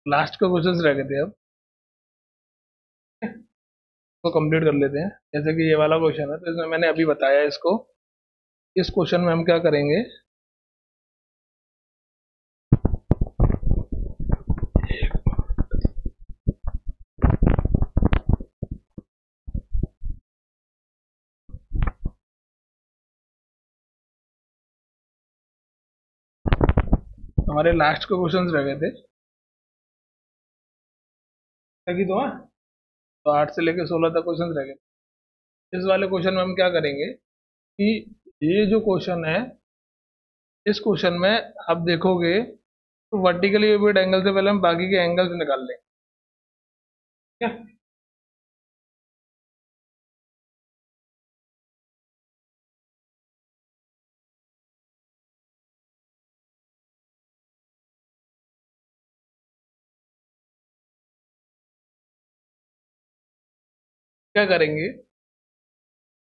Last का question रह गए थे, अब तो कंप्लीट कर लेते हैं। जैसे कि ये वाला क्वेश्चन है, तो इसमें मैंने अभी बताया इसको। इस क्वेश्चन में हम क्या करेंगे, हमारे लास्ट के क्वेश्चन रह गए थे कि तो, हाँ, तो 8 से लेकर 16 तक क्वेश्चन रह गए। इस वाले क्वेश्चन में हम क्या करेंगे कि ये जो क्वेश्चन है, इस क्वेश्चन में आप देखोगे तो वर्टिकली ओब्लिक एंगल से पहले हम बाकी के एंगल्स निकाल लेंगे। क्या क्या करेंगे,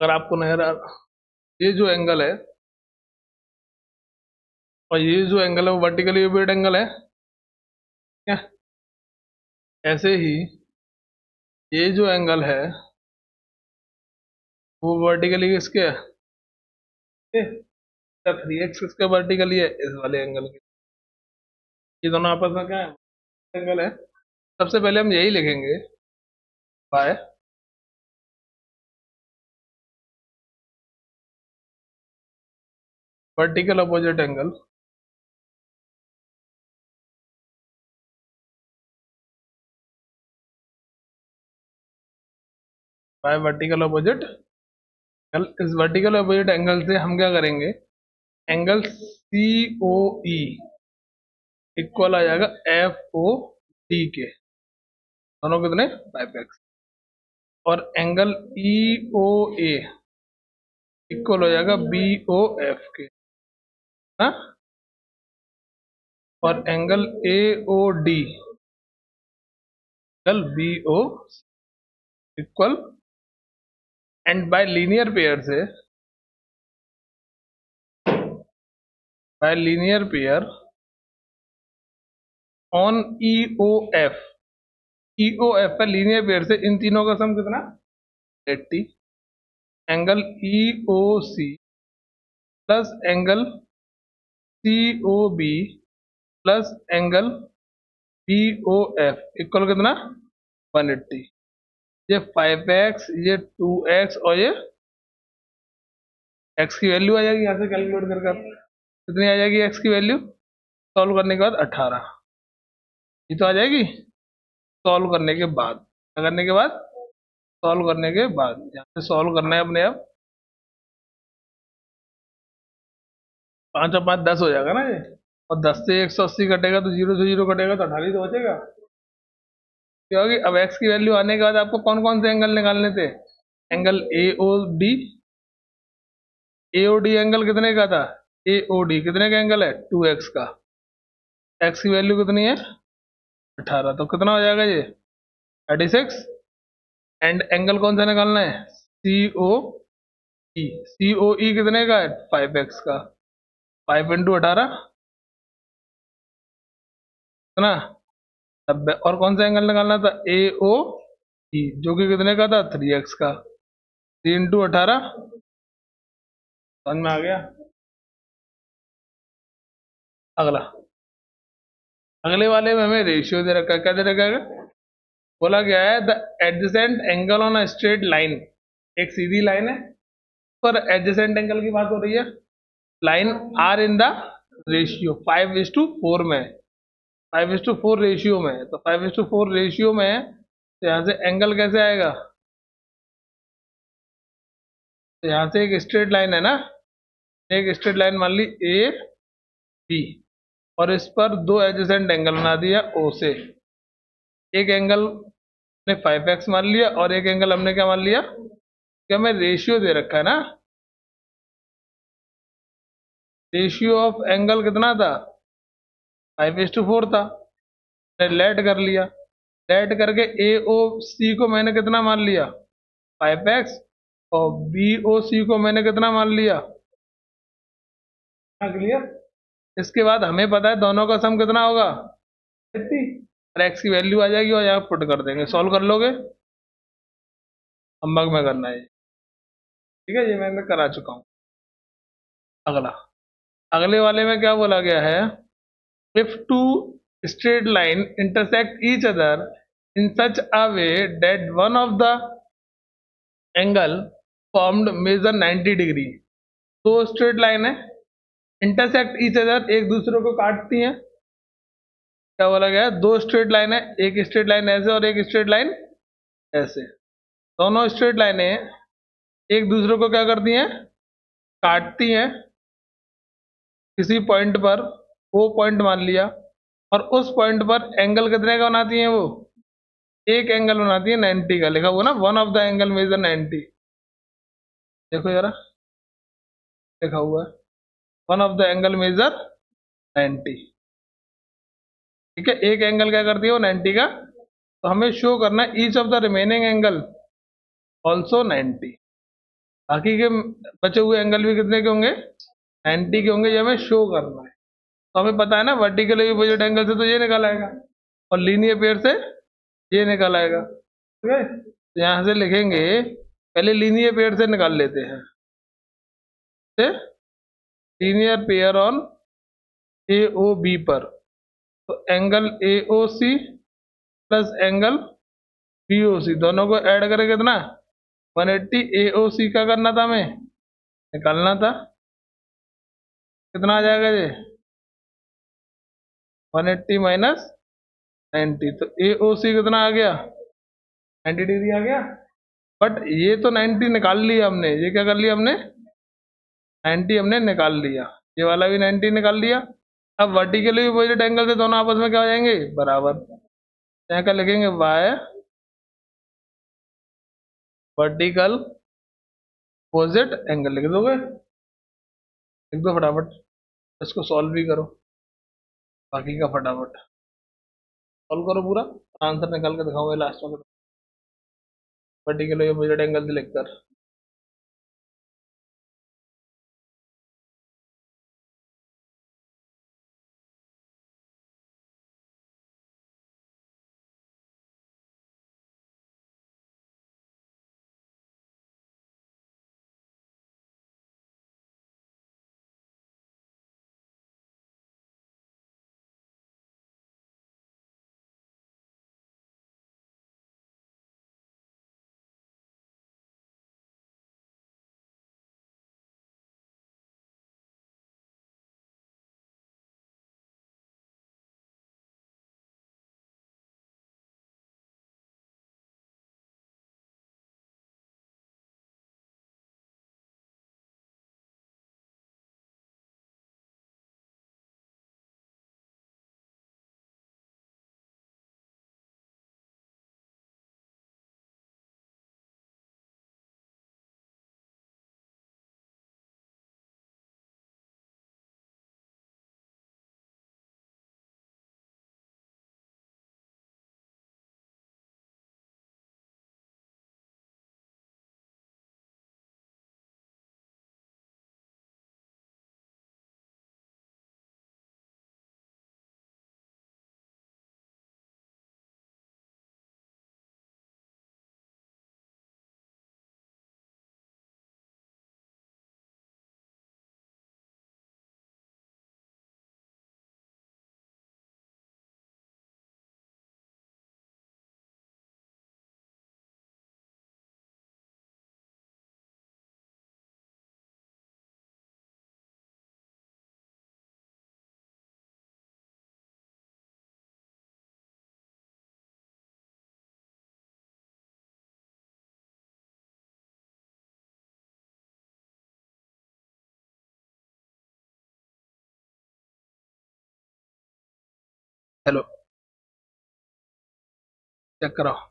अगर आपको नजर आ, ये जो एंगल है और ये जो एंगल है वो वर्टिकली ओब्लिक एंगल है। क्या ऐसे ही ये जो एंगल है वो वर्टिकली किसके है, 3x किसका वर्टिकली है, इस वाले एंगल के। ये दोनों आपस में क्या है, एंगल है। सबसे पहले हम यही लिखेंगे, bye vertical opposite angle, by vertical opposite angle. इस वर्टिकल अपोजिट एंगल से हम क्या करेंगे, एंगल सी ओ ई इक्वल आ जाएगा एफ ओ डी के, दोनों कितने 5x। और एंगल ई ओ ए इक्वल हो जाएगा बी ओ एफ के, हाँ। और angle A O D angle B O equal, and by linear pair से, by linear pair on E O F, E O F है लीनियर पेयर से, इन तीनों का सम कितना 80। Angle E O C plus angle C O B plus angle B O F equal कितना 180। ये 5x, ये 2x और ये x की वैल्यू आ जाएगी यहाँ से कैलकुलेट करके। कितनी आ जाएगी x की वैल्यू, सॉल्व करने के बाद 18, ये तो आ जाएगी। सॉल्व करने के बाद, क्या करने के बाद, सॉल्व करने के बाद यहाँ से सॉल्व करना है अपने आप। 5 और 5 10 हो जाएगा ना ये, और 10 से 180 कटेगा तो 0 से 0 कटेगा तो 18 तो बचेगा। क्या होगी, अब x की वैल्यू आने के बाद आपको कौन कौन से एंगल निकालने थे, angle A O D, A O D angle कितने का था, ए ओ डी कितने का एंगल है 2x का, x की वैल्यू कितनी है 18, तो कितना हो जाएगा ये 36। एंड एंगल कौन सा निकालना है, सी ओ ई, सी ओ ई कितने का है 5x का, 5 इंटू 18 कितना 90। और कौन सा एंगल निकालना था, ए ओ ई, जो कि कितने का था 3x का, 3 इंटू 18, समझ में आ गया। अगला, अगले वाले में हमें रेशियो दे रखा है, क्या दे रखा है, बोला गया है the adjacent angle on a straight line, एक सीधी लाइन है पर एडजेसेंट एंगल की बात हो रही है, line are in the ratio 5:4 में, 5:4 रेशियो में, तो 5:4 रेशियो में है, तो यहाँ से एंगल कैसे आएगा, तो यहाँ से एक स्ट्रेट लाइन है ना, एक स्ट्रेट लाइन मान ली ए बी, और इस पर दो एडजेसेंट एंगल बना दिया ओ से। एक एंगल ने 5x मान लिया और एक एंगल हमने क्या मान लिया, कि हमें रेशियो दे रखा है ना, रेशियो ऑफ एंगल कितना था 5:4 था, लेट कर लिया, लेट करके ए ओ सी को मैंने कितना मान लिया 5x, और बी ओ सी को मैंने कितना मान लिया, क्लियर। इसके बाद हमें पता है दोनों का सम कितना होगा 80, और एक्स की वैल्यू आ जाएगी और यहाँ पुट कर देंगे। सॉल्व कर लोगे? हम में करना है, ठीक है, ये मैं करा चुका हूँ। अगला, अगले वाले में क्या बोला गया है? If two straight line intersect each other in such a way that one of the angle formed measure 90 डिग्री। दो स्ट्रेट लाइन है, इंटरसेक्ट ईच अदर, एक दूसरे को काटती हैं। क्या बोला गया है? दो स्ट्रेट लाइन है, एक स्ट्रेट लाइन ऐसे और एक स्ट्रेट लाइन ऐसे। दोनों स्ट्रेट लाइनें एक दूसरे को क्या करती हैं? काटती हैं किसी पॉइंट पर, वो पॉइंट मान लिया, और उस पॉइंट पर एंगल कितने का बनाती हैं? वो एक एंगल बनाती है 90 का। लिखा हुआ ना, one of the angle measure 90। देखो जरा, लिखा हुआ है one of the angle measure 90। ठीक है, एक एंगल क्या करती है वो 90 का। तो हमें शो करना है each of the remaining angle also 90। बाकी के बचे हुए एंगल भी कितने के होंगे? 90 के होंगे। ये हमें शो करना है। तो हमें पता है ना, वर्टिकल अपोजिट एंगल से तो ये निकल आएगा और लीनियर पेयर से ये निकल आएगा। ठीक है, तो यहाँ से लिखेंगे, पहले लीनियर पेयर से निकाल लेते हैं। Linear pair on A O B पर, तो angle A O C plus angle B O C, दोनों को ऐड करके कितना? 180। ए ओ सी का करना था, हमें निकालना था। कितना आ जाएगा ये? 180 माइनस 90, तो ए ओ सी कितना आ गया? 90 डिग्री आ गया। बट ये तो 90 निकाल लिया हमने, ये क्या कर लिया हमने? 90 हमने निकाल लिया, ये वाला भी 90 निकाल लिया। अब वर्टिकली अपोजिट एंगल से दोनों आपस में क्या हो जाएंगे? बराबर। यहाँ क्या लिखेंगे? वाई वर्टिकल अपोजिट एंगल लिख दोगे। लिख दो फटाफट, इसको सॉल्व भी करो, बाकी का फटाफट सॉल्व करो पूरा, आंसर निकाल के दिखाऊंगा लास्ट में वर्टिकल अपोजिट एंगल से लिखकर। हेलो, चेक कराओ।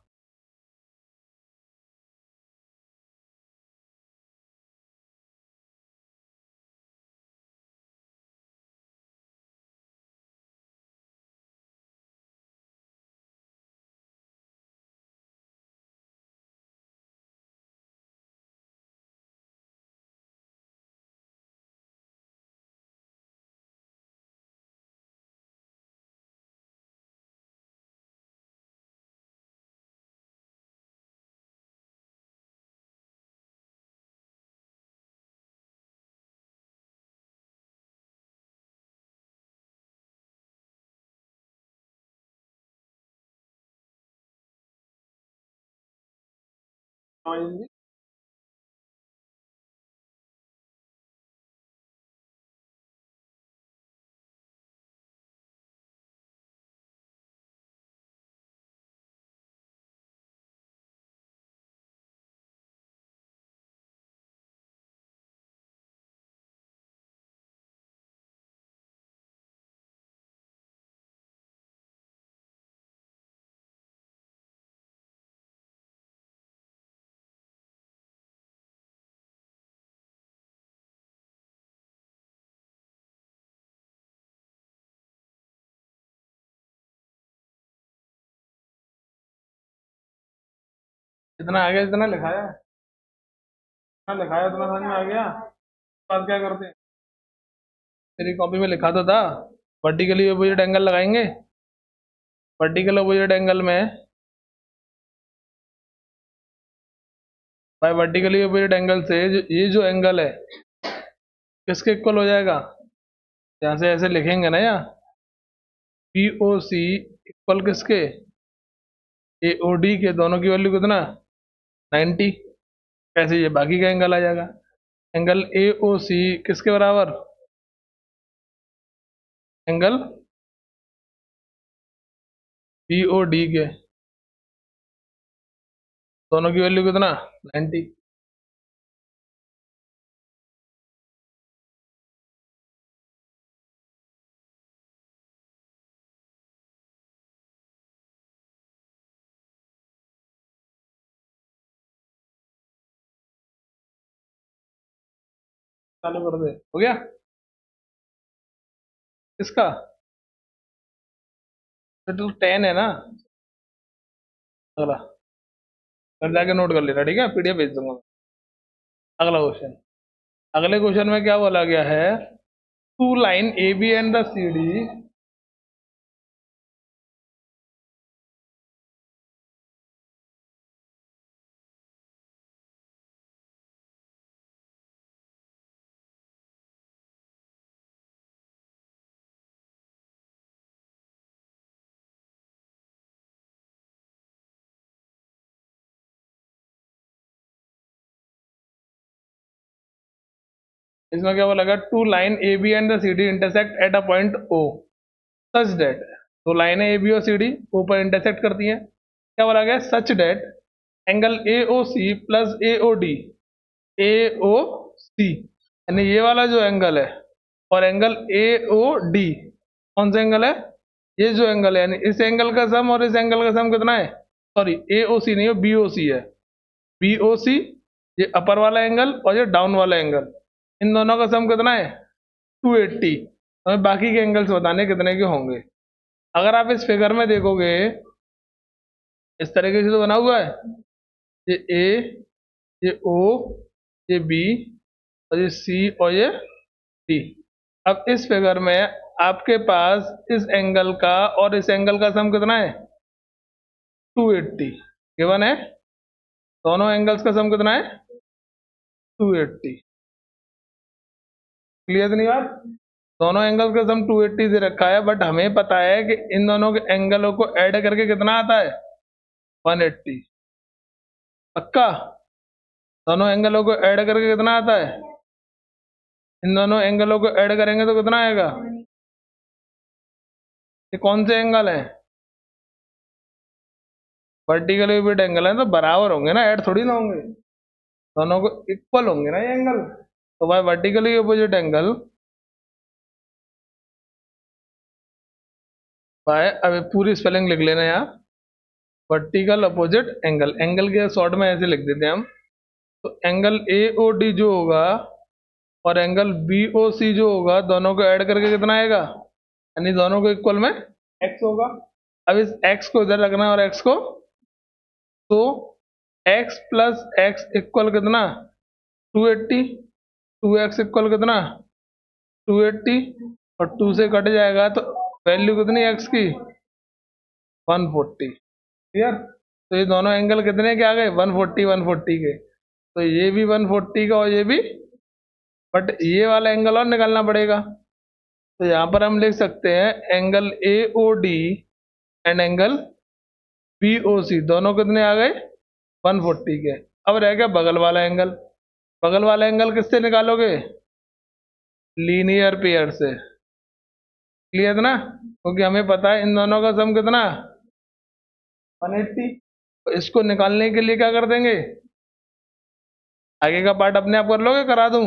इतना आ गया, इतना लिखाया, इतना लिखाया, इतना समझ में आ गया। बात क्या करते हैं, तेरी कॉपी में लिखा तो था वर्टिकली अपोजिट एंगल लगाएंगे। वर्टिकल अपोजिट एंगल में भाई वर्टिकली अपोजिट एंगल से ये जो एंगल है किसके इक्वल हो जाएगा, यहाँ से ऐसे लिखेंगे ना, यहाँ पी ओ सी इक्वल किसके, ए ओ डी के। दोनों की वैल्यू कितना, 90। कैसे, ये बाकी का एंगल आ जाएगा। एंगल ए ओ सी किसके बराबर, एंगल पी ओ डी के। दोनों की वैल्यू कितना, 90। चालू कर दे, हो गया इसका। तो 10 है ना, अगला घर जाके नोट कर लेना, ठीक है, पीडीएफ भेज दूंगा। अगला क्वेश्चन, अगले क्वेश्चन में क्या बोला गया है, two line A B and the C D. इसमें क्या बोला गया, two line A B and the C D intersect at a point O such that. तो लाइनें ए बी और सी डी ओ पर इंटरसेक्ट करती हैं। क्या बोला गया, such that angle A O C plus A O D, A O C यानी ये वाला जो एंगल है, और एंगल ए ओ डी कौन सा एंगल है, ये जो एंगल है, यानी इस एंगल का सम और इस एंगल का सम कितना है, सॉरी ए ओ सी नहीं है, बी ओ सी है। बी ओ सी ये अपर वाला एंगल और ये डाउन वाला एंगल, इन दोनों का सम कितना है, 280। हमें बाकी के एंगल्स बताने कितने के होंगे। अगर आप इस फिगर में देखोगे, इस तरीके से तो बना हुआ है, ये ए, ये ओ, ये बी, और ये सी, और ये डी। अब इस फिगर में आपके पास इस एंगल का और इस एंगल का सम कितना है, 280 गिवन है। दोनों एंगल्स का सम कितना है, 280। क्लियर नहीं बात, दोनों एंगल का सम 280 से रखा है, बट हमें पता है कि इन दोनों के एंगलों को ऐड करके कितना आता है, 180। पक्का, दोनों एंगलों को ऐड करके कितना आता है, इन दोनों एंगलों को ऐड करेंगे तो कितना आएगा, ये कौन से एंगल है, वर्टिकल ऑपोजिट एंगल है, तो बराबर होंगे ना, ऐड थोड़ी ना होंगे, दोनों को इक्वल होंगे ना ये एंगल। तो भाई वर्टिकली ऑपोजिट एंगल भाई, अभी पूरी स्पेलिंग लिख लेना यहाँ, वर्टिकल अपोजिट एंगल, एंगल के शॉर्ट में ऐसे लिख देते हैं हम। तो एंगल ए ओ डी जो होगा और एंगल बी ओ सी जो होगा, दोनों को ऐड करके कितना आएगा, यानी दोनों को इक्वल में एक्स होगा। अब इस एक्स को इधर रखना है और एक्स को, तो एक्स प्लस एक्स इक्वल कितना, 280। 2x इक्वल कितना, 280, और 2 से कट जाएगा तो वैल्यू कितनी एक्स की, 140। क्लियर, तो ये दोनों एंगल कितने के आ गए, 140 140 के। तो ये भी 140 का और ये भी, बट ये वाला एंगल और निकालना पड़ेगा। तो यहाँ पर हम लिख सकते हैं angle A O D and angle B O C दोनों कितने आ गए, 140 के। अब रह गया बगल वाला एंगल। बगल वाला एंगल किससे निकालोगे? लीनियर पेयर से। क्लियर ना? क्योंकि हमें पता है इन दोनों का सम कितना, 180। तो इसको निकालने के लिए क्या कर देंगे, आगे का पार्ट अपने आप कर लोगे, करा दूं?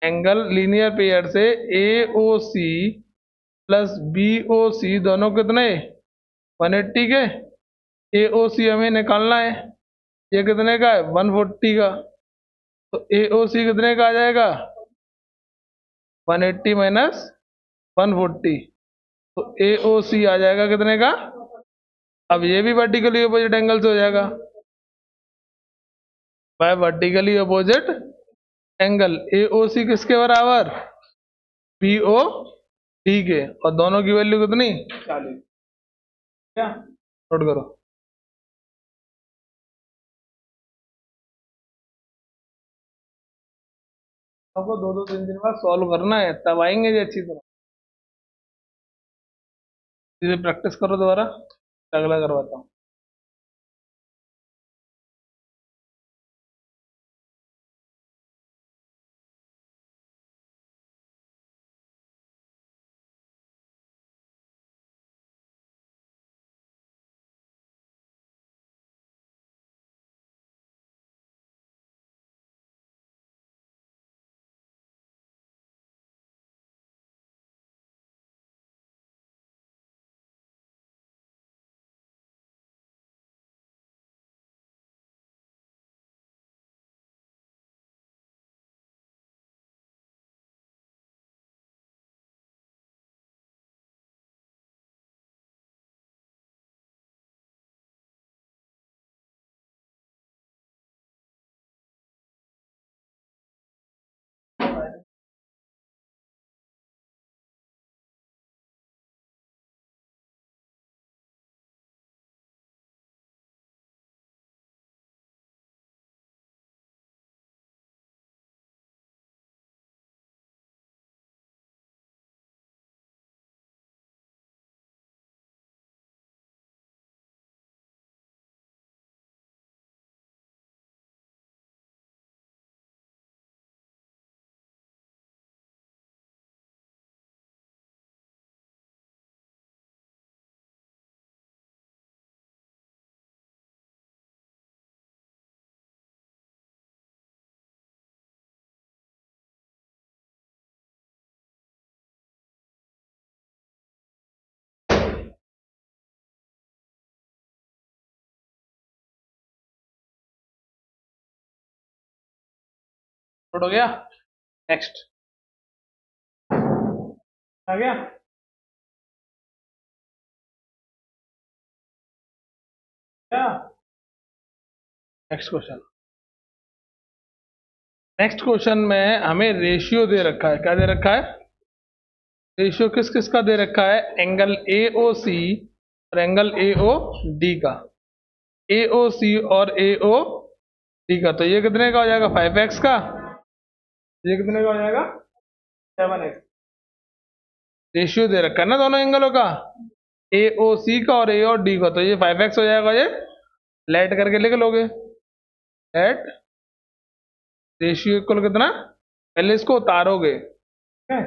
एंगल लीनियर पेयर से ए O C plus B O C दोनों कितने, 180 के। ए ओ सी हमें निकालना है, ये कितने का है, 140 का। तो ए ओ सी कितने का आ जाएगा, 180 माइनस 140। तो ए ओ सी आ जाएगा कितने का? अब ये भी वर्टिकली अपोजिट एंगल से हो जाएगा, bye vertically opposite angle. A O सी किसके बराबर, बी ओ डी के। और दोनों की वैल्यू कितनी, 40। क्या नोट करो। आपको 2-2 3 दिन बाद सॉल्व करना है, तब आएंगे जी अच्छी तरह। इसे प्रैक्टिस करो दोबारा, अगला करवाता हूँ। नोट हो गया? नेक्स्ट आ गया। क्या नेक्स्ट क्वेश्चन? नेक्स्ट क्वेश्चन में हमें रेशियो दे रखा है। क्या दे रखा है? रेशियो किस किस का दे रखा है, एंगल ए ओ सी और एंगल ए ओ डी का। ए ओ सी और ए ओ डी का, तो ये कितने का हो जाएगा, 5x का। ये कितने का हो जाएगा, 7x। रेशियो दे रखा है ना दोनों एंगलों का, ए ओ सी का और ए और डी का। तो ये 5x हो जाएगा। ये लेट करके लिख लोगे, लेट रेशियो इक्वल कितना, पहले इसको उतारोगे, ठीक है,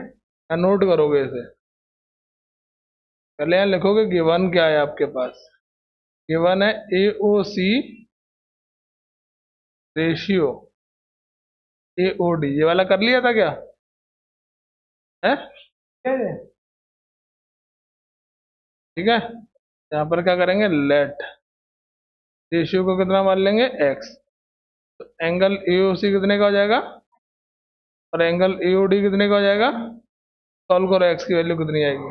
या नोट करोगे इसे। पहले यहाँ लिखोगे गिवन क्या है आपके पास, गिवन है ए O C ratio A O D. ये वाला कर लिया था क्या है, क्या है? ठीक है, यहाँ पर क्या करेंगे, लेट रेशियो को कितना मान लेंगे, एक्स। तो एंगल ए ओ सी कितने का हो जाएगा और एंगल ए ओ डी कितने का हो जाएगा। सॉल्व करो, एक्स की वैल्यू कितनी आएगी।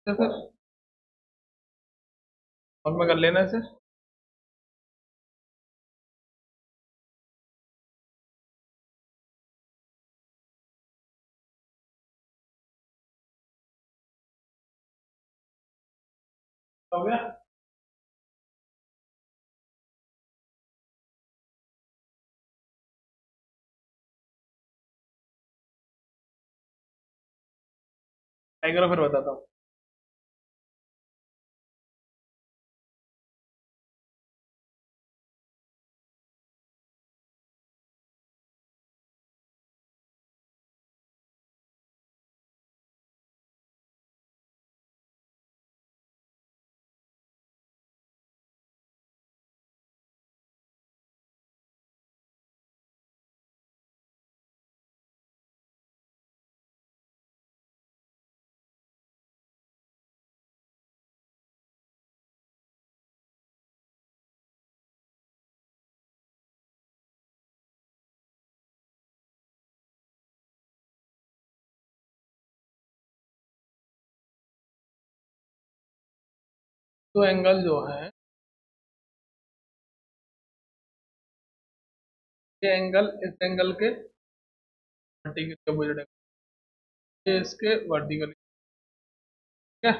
तो फिर और में कर लेना इसे। हो गया। ट्राई करो फिर बताता हूँ। तो एंगल जो है, ये एंगल इस एंगल के वर्टिकल अपोजिट है, ये इसके वर्टिकल। ठीक है।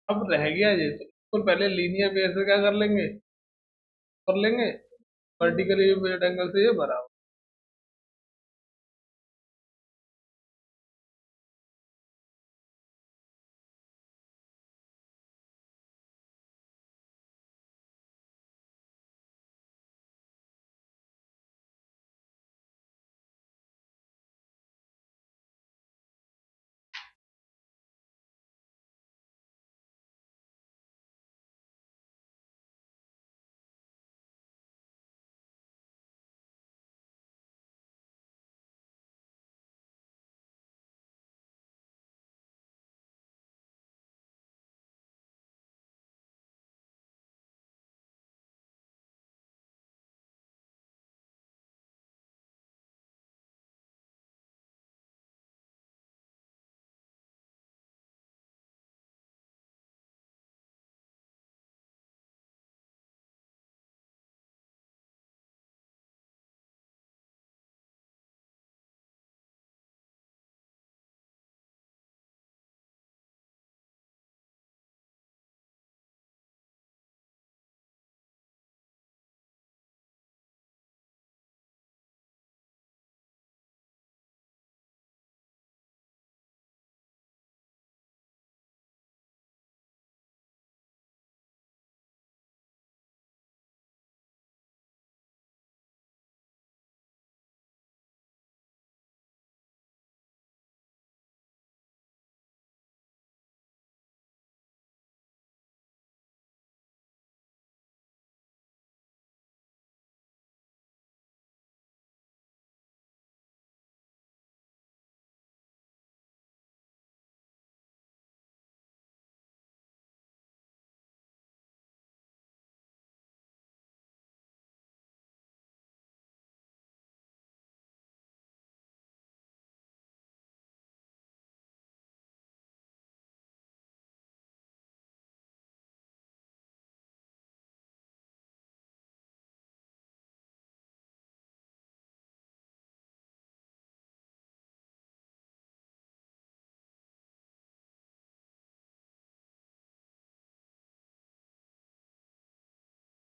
अब रह गया ये, तो पहले लीनियर बेस से क्या कर लेंगे, कर लेंगे वर्टिकली अपोजिट एंगल से ये बराबर।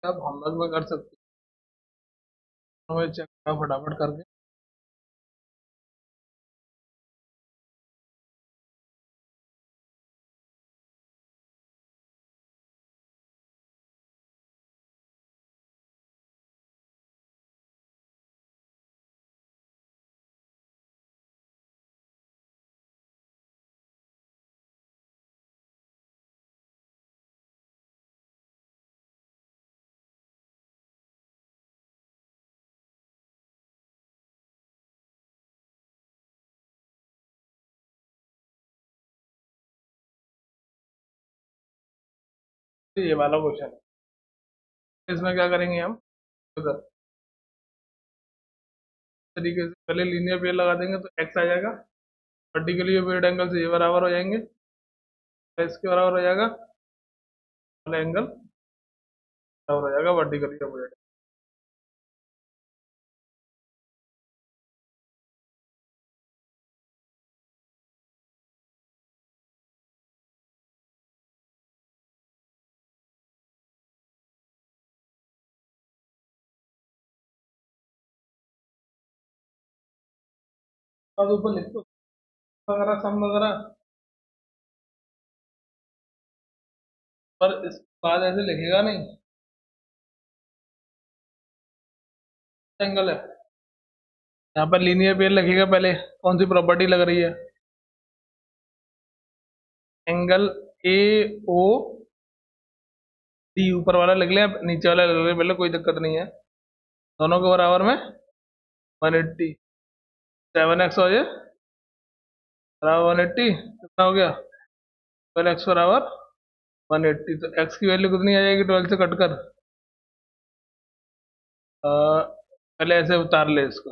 अब हम लोग में कर सकते हैं, हमें चेक फटाफट करके। तो ये वाला क्वेश्चन है, इसमें क्या करेंगे हम, इधर तरीके से पहले लीनियर पेयर लगा देंगे तो एक्स आ जाएगा, वर्टिकली अपोजिट एंगल से ये बराबर हो जाएंगे। तो इसके बराबर हो जाएगा वाला एंगल बराबर हो जाएगा वर्टिकली अपोजिट। अब ऊपर लिख दो वगैरह सम वगैरह, पर इस बाद ऐसे लिखेगा नहीं एंगल है। यहाँ पर लीनियर पेयर लिखेगा पहले, कौन सी प्रॉपर्टी लग रही है, एंगल ए ओ डी ऊपर वाला लिख लिया, नीचे वाला लिख लिया पहले, कोई दिक्कत नहीं है। दोनों के बराबर में 180, 7x हो जाए बराबर 180, कितना हो गया 12x बराबर 180। तो x की वैल्यू कितनी आ जाएगी 12 से कटकर, पहले ऐसे उतार ले इसको,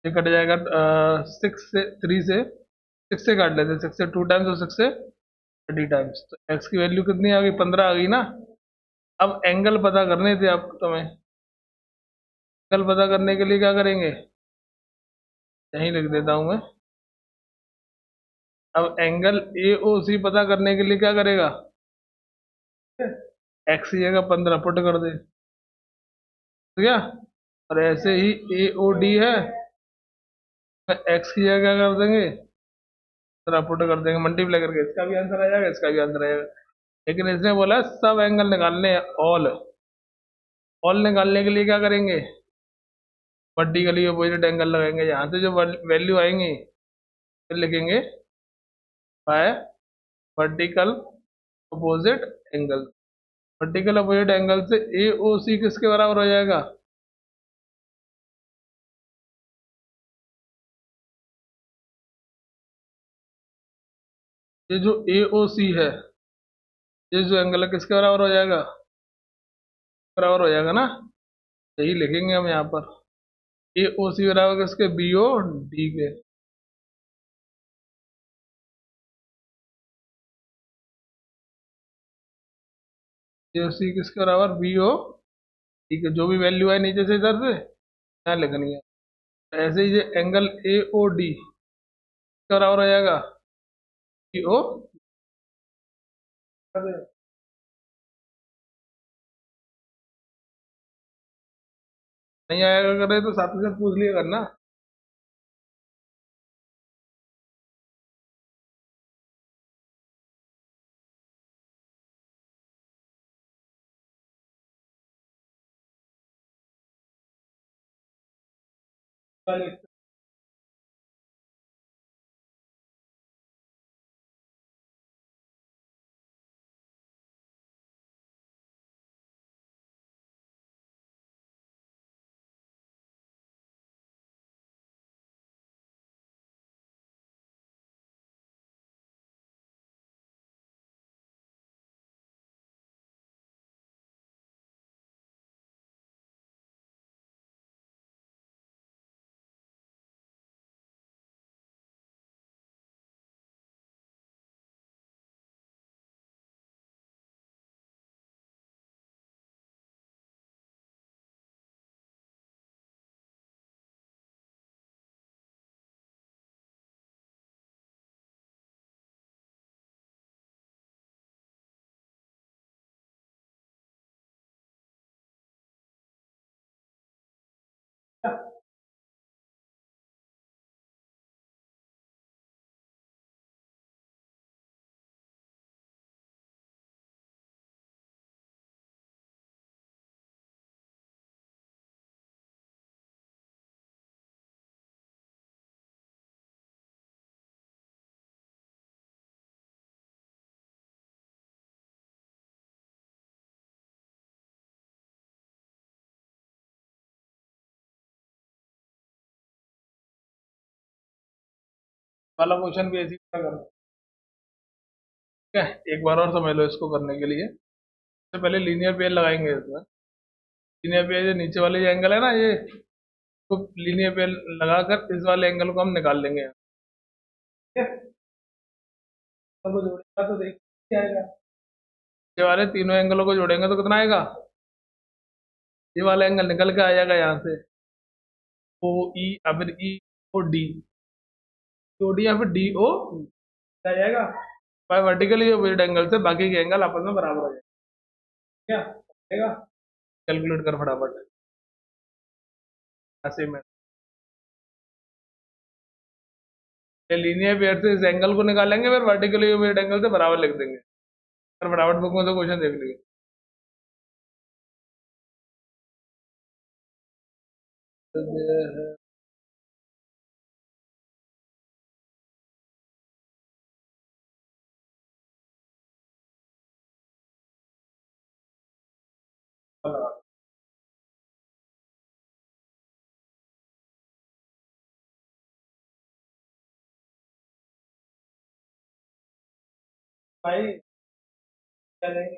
ये कट जाएगा 6 से 3 से 6 से काट लेते, 6 से 2 टाइम्स और 6 से 30 टाइम्स, तो x की वैल्यू कितनी आ गई 15 आ गई ना। अब एंगल पता करने थे आप तुम्हें, एंगल पता करने के लिए क्या करेंगे, यहीं लिख देता हूं मैं। अब एंगल ए ओ सी पता करने के लिए क्या करेगा, एक्स की जगह 15 पुट कर दे, ठीक है। और ऐसे ही ए ओ डी है, एक्स की जगह क्या कर देंगे 15 पुट कर देंगे मल्टीप्लाई करके, इसका भी आंसर आ जाएगा, इसका भी आंसर आ जाएगा। लेकिन इसने बोला सब एंगल निकालने हैं, ऑल, ऑल निकालने के लिए क्या करेंगे, वर्टिकली अपोजिट एंगल लगाएंगे, यहाँ से जो वैल्यू आएंगी फिर लिखेंगे bye vertical opposite angle. Vertical opposite angle से ए ओ सी किसके बराबर हो जाएगा, ये जो ए ओ सी है, ये जो एंगल है किसके बराबर हो जाएगा, बराबर हो जाएगा ना, यही लिखेंगे हम यहाँ पर, ए ओ सी बराबर किसके, बी ओ डी के। ए ओ सी किसके बराबर, बी ओ डी के, जो भी वैल्यू है नीचे से इधर से यहाँ लिखनी है। ऐसे ही ये एंगल ए ओ डी बराबर हो जाएगा बी ओ, नहीं आएगा करे तो साथ ही साथ पूछ लिया करना। वाला क्वेश्चन भी ऐसे ही करना, ठीक है। एक बार और समझ लो इसको करने के लिए, सबसे पहले लीनियर पेयर लगाएंगे इसमें, लीनियर पेयर जो नीचे वाले जो एंगल है ना, ये तो लीनियर पेयर लगाकर इस वाले एंगल को हम निकाल लेंगे। ठीक है, सबको जोड़ेगा तो देख क्या आएगा। ये वाले तीनों एंगलों को जोड़ेंगे तो कितना आएगा, ये वाला एंगल निकल के आ जाएगा यहाँ से, ओ ई, या फिर ई ओ डी, ओ डी या फिर डी ओ आ जाएगा। बाय वर्टिकली अपोजिट एंगल से बाकी के एंगल आपस में बराबर हो जाएगा। क्या आएगा, कैलकुलेट कर फटाफट ऐसे में। लीनियर पेयर से इस एंगल को निकालेंगे, फिर वर्टिकली अपोजिट एंगल से बराबर लिख देंगे। फिर फटाफट बुक में से क्वेश्चन देख लीजिए। भाई क्या लेंगे,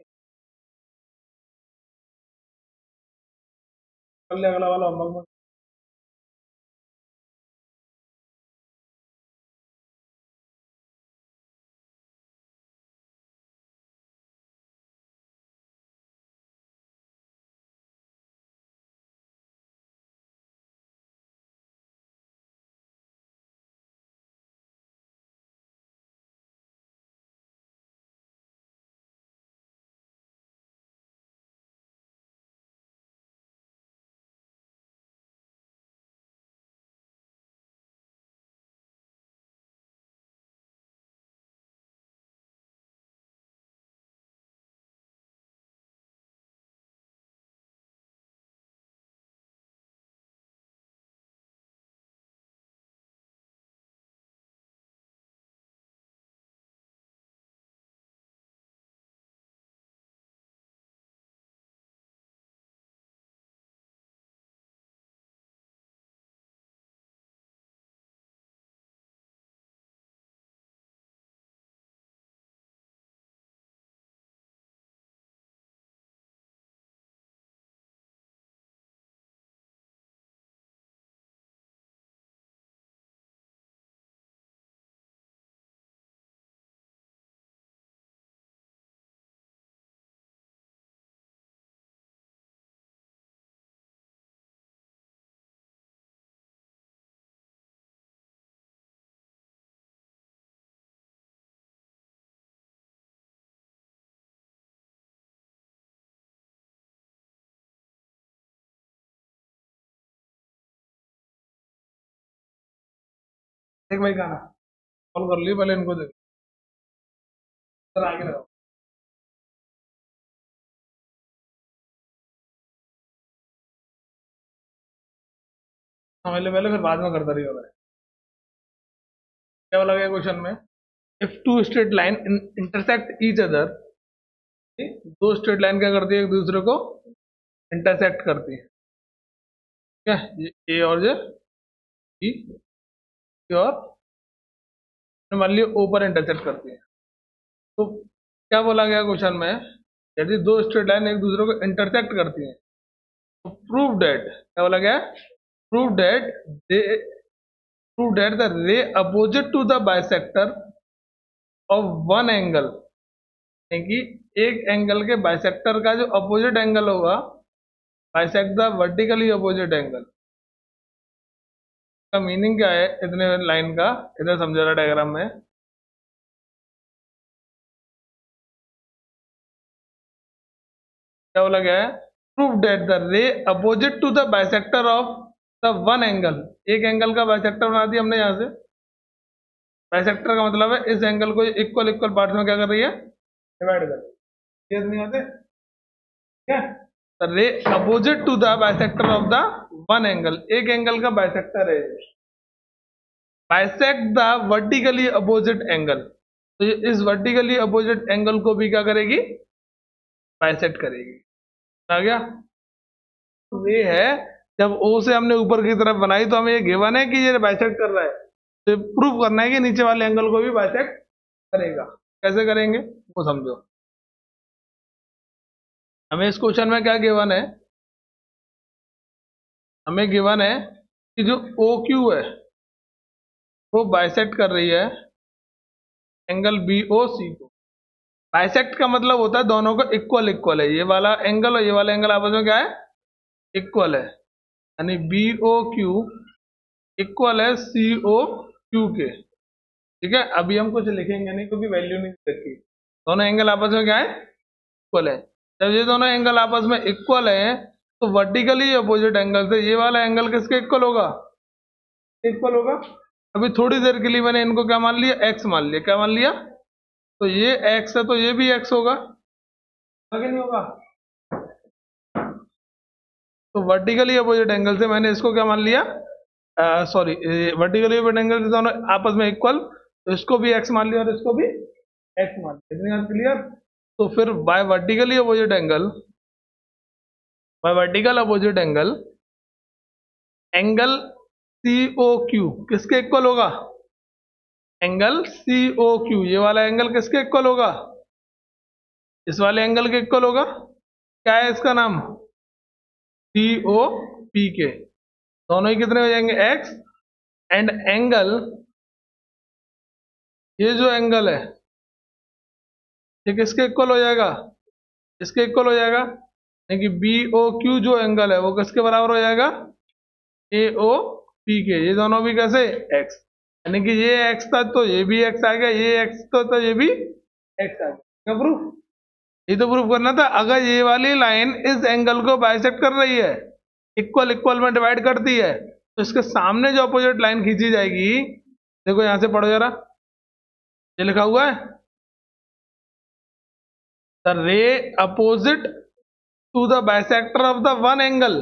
कर ले अगला वाला होमवर्क। देख भाई गाना कॉल कर लियो, पहले इनको देख, सर आगे लगाओ। हाँ, पहले पहले फिर बाद में करता रही होगा। क्या बोला गया क्वेश्चन में, if two straight line intersect each other, दो स्ट्रेट लाइन क्या करती है, एक दूसरे को इंटरसेक्ट करती है। क्या ये ए और ये बी, और मान लियो ओ पर इंटरसेक्ट करती है। तो क्या बोला गया क्वेश्चन में, यदि दो स्ट्रेट लाइन एक दूसरे को इंटरसेक्ट करती हैं तो प्रूव डेट, क्या बोला गया, प्रूव डेट दे, prove that the ray opposite to the bisector of one angle, कि एक एंगल के बाइसेक्टर का जो अपोजिट एंगल होगा, bisect the vertically opposite angle. का मीनिंग क्या है इतने लाइन का, इधर समझा रहा डायग्राम में। क्या बोला गया है, prove that the ray opposite to the bisector of the one angle, एक एंगल का बाइसेक्टर बना दिया हमने यहां से। बाइसेक्टर का मतलब है इस एंगल को इक्वल इक्वल पार्ट्स में क्या कर रही है, डिवाइड कर रही है, नहीं आते क्या, ray opposite to the bisector of the one angle, एक एंगल का बाइसेक्टर है, bisect the vertically opposite angle, तो ये इस वर्टिकली अपोजिट एंगल को भी क्या करेगी, बाइसेक्ट करेगी। आ गया, तो ये है जब ओ से हमने ऊपर की तरफ बनाई तो हमें ये गिवन है कि ये बाइसेक्ट कर रहा है, तो प्रूव करना है कि नीचे वाले एंगल को भी बाइसेक्ट करेगा। कैसे करेंगे वो समझो। हमें इस क्वेश्चन में क्या गिवन है, हमें गिवन है कि जो ओ क्यू है वो बाइसेक्ट कर रही है एंगल BOC को। बाइसेक्ट का मतलब होता है दोनों को इक्वल इक्वल है, ये वाला एंगल और ये वाला एंगल आपस में क्या है, इक्वल है, यानी BOQ इक्वल है COQ के। ठीक है, अभी हम कुछ लिखेंगे नहीं क्योंकि वैल्यू नहीं रखी, दोनों एंगल आपस में क्या है, इक्वल है। जब ये दोनों एंगल आपस में इक्वल है तो वर्टिकली अपोजिट एंगल से ये वाला एंगल किसके इक्वल होगा, इक्वल होगा। अभी थोड़ी देर के लिए मैंने इनको क्या मान लिया, एक्स मान लिया, क्या मान लिया, तो ये एक्स है तो ये भी एक्स होगा, आगे नहीं होगा। तो वर्टिकली अपोजिट एंगल से मैंने इसको क्या मान लिया, सॉरी, वर्टिकली अपोजिट एंगल से दोनों आपस में इक्वल, तो इसको भी एक्स मान लिया और इसको भी एक्स मान लिया। इतनी बात क्लियर। तो फिर by vertically opposite angle, by vertical opposite angle, angle COQ किसके इक्वल होगा, एंगल COQ, ये वाला एंगल किसके इक्वल होगा, इस वाले एंगल के इक्वल होगा। क्या है इसका नाम, COP के। दोनों ही कितने हो जाएंगे, एक्स, एंड एंगल, ये जो एंगल है ये किसके इक्वल हो जाएगा, इसके इक्वल हो जाएगा, यानी कि BOQ जो एंगल है वो किसके बराबर हो जाएगा, AOP के। ये दोनों भी कैसे, एक्स, यानी कि ये एक्स था तो ये भी एक्स आ गया, ये एक्स तो ये भी एक्स आ गया। क्या प्रूफ, ये तो प्रूफ करना था। अगर ये वाली लाइन इस एंगल को बाइसेक्ट कर रही है, इक्वल इक्वल में डिवाइड करती है, तो इसके सामने जो अपोजिट लाइन खींची जाएगी, देखो यहां से पढ़ो जरा, ये लिखा हुआ है, the ray opposite to the bisector of the one angle,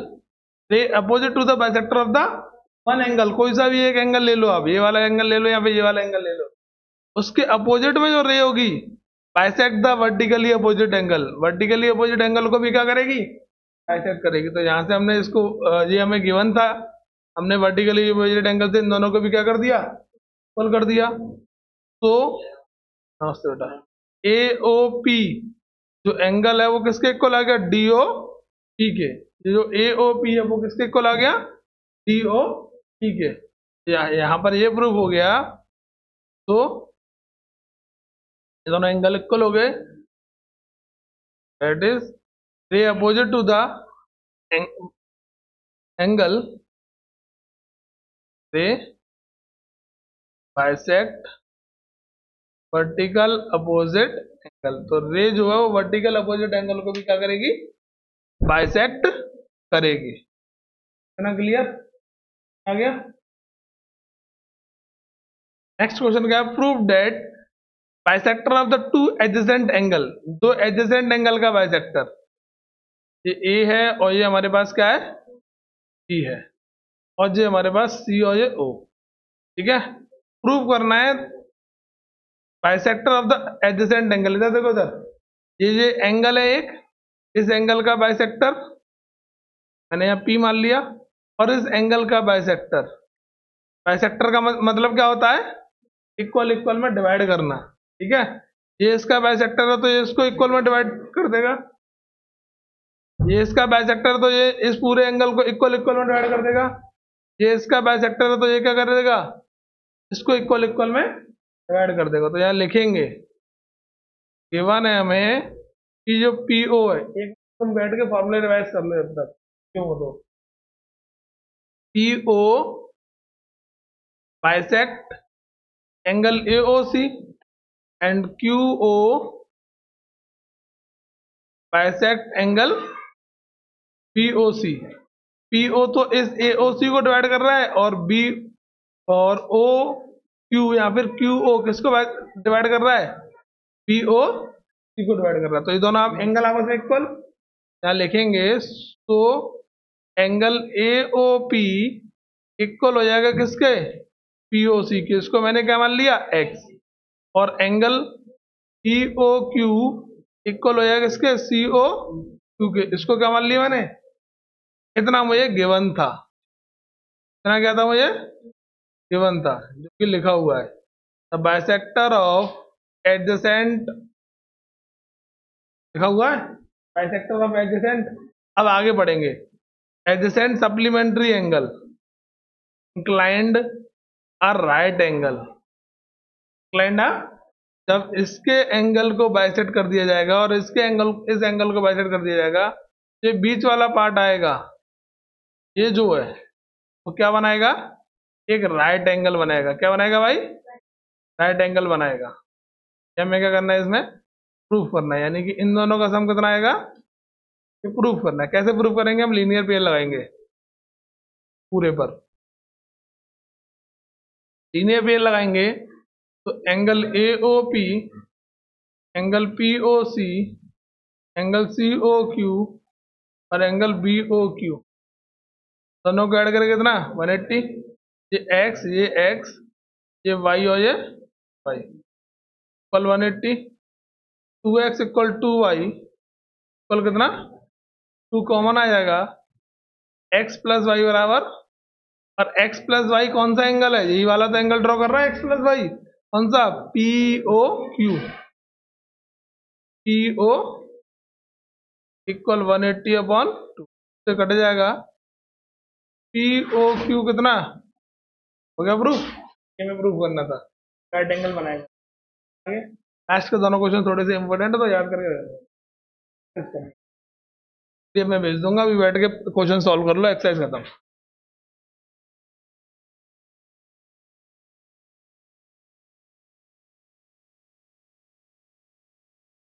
ray opposite to the bisector of the one angle, कोई सा भी एक एंगल ले लो आप, ये वाला एंगल ले लो या फिर ये वाला एंगल ले लो, उसके अपोजिट में जो रे होगी bisect the vertically opposite angle, vertically opposite angle को भी क्या करेगी, बाइसेक्ट करेगी। तो यहां से हमने इसको, ये हमें गिवन था, हमने वर्टिकली अपोजिट एंगल से इन दोनों को भी क्या कर दिया, इक्वल कर दिया। तो नमस्ते बेटा, AOP जो एंगल है वो किसके इक्वल आ गया, DOP के। ये जो AOP है वो किसके इक्वल आ गया, DOP के। यहां पर ये प्रूफ हो गया, तो ये दोनों एंगल इक्वल हो गए, दैट इज रे अपोजिट टू द एंगल, रे बाइसेक्ट वर्टिकल अपोजिट एंगल। तो रे जो है वो वर्टिकल अपोजिट एंगल को भी क्या करेगी, बाइसेक्ट करेगी। है ना क्लियर, आ गया। नेक्स्ट क्वेश्चन क्या है, prove that bisector of the two adjacent angle, दो एडजेसेंट एंगल का बाइसेक्टर, ये A है और ये हमारे पास क्या है, B है, और ये हमारे पास C और ये O। ठीक है, प्रूव करना है bisector of the adjacent angle. इधर देखो, इधर ये एंगल है एक, इस एंगल का बाइसेक्टर मैंने यहाँ P मान लिया, और इस एंगल का बाइसेक्टर, बाइसेक्टर का मतलब क्या होता है, इक्वल इक्वल में डिवाइड करना। ठीक है, ये इसका बाइसेक्टर है तो ये इसको इक्वल में डिवाइड कर देगा, ये इसका बाइसेक्टर है तो ये इस पूरे एंगल को इक्वल इक्वल में डिवाइड कर देगा, ये इसका बाइसेक्टर है तो ये क्या कर देगा, इसको इक्वल इक्वल में डिवाइड कर देगा। तो यहाँ लिखेंगे, गिवन है हमें कि जो PO है, एक तुम बैठ के फॉर्मूले रिवाइज कर लो जब तक, क्यों तो PO bisect angle AOC and QO bisect angle POC। PO तो इस AOC को डिवाइड कर रहा है, और B और OQ या फिर QO किसको डिवाइड कर रहा है, POC को डिवाइड कर रहा है। तो ये दोनों आप एंगल आपस में इक्वल, यहाँ लिखेंगे, तो एंगल AOP इक्वल हो जाएगा किसके, POC के। इसको मैंने क्या मान लिया, X, और एंगल POQ इक्वल हो जाएगा किसके, COQ के। इसको क्या मान लिया मैंने, इतना मुझे गिवन था, इतना क्या था मुझे गिवन था, जो कि लिखा हुआ है, द बाइसेक्टर ऑफ एडजेसेंट, लिखा हुआ है बाइसेक्टर ऑफ एडजेसेंट। अब आगे बढ़ेंगे, एडजेसेंट सप्लीमेंट्री एंगल इंक्लाइंड और राइट एंगल, इंक्लाइंड जब इसके एंगल को बाइसेक्ट कर दिया जाएगा और इस एंगल को बाइसेक्ट कर दिया जाएगा, ये बीच वाला पार्ट आएगा, ये जो है वो क्या बनाएगा, एक राइट एंगल बनाएगा। क्या बनाएगा भाई, राइट एंगल बनाएगा। क्या हमें क्या करना है, इसमें प्रूफ करना है, यानी कि इन दोनों का सम कितना आएगा, ये प्रूफ करना है। कैसे प्रूफ करेंगे, हम लीनियर पेयर लगाएंगे पूरे पर, लीनियर पेयर लगाएंगे तो angle A O P, angle P O C, angle C O Q और एंगल बी ओ क्यू, दोनों को ऐड करके कितना 180। ये एक्स ये वाई और ये Y equal 180। 2x equal 2y equal कितना 2 कॉमन आ जाएगा, x प्लस वाई बराबर, और x प्लस वाई कौन सा एंगल है, यही वाला तो एंगल ड्रॉ कर रहा है x प्लस वाई, कौन सा, P O Q. P O equal 180 upon 2 से कट जाएगा। पी ओ क्यू कितना हो गया प्रूफ, ये में प्रूफ करना था, राइट एंगल बनाएगा। आगे लास्ट के दोनों क्वेश्चन थोड़े से इंपॉर्टेंट है तो याद करके रखना। ये मैं भेज दूंगा, अभी बैठ के क्वेश्चन सॉल्व कर लो, एक्सरसाइज खत्म।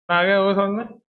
आ गया वो समझ में।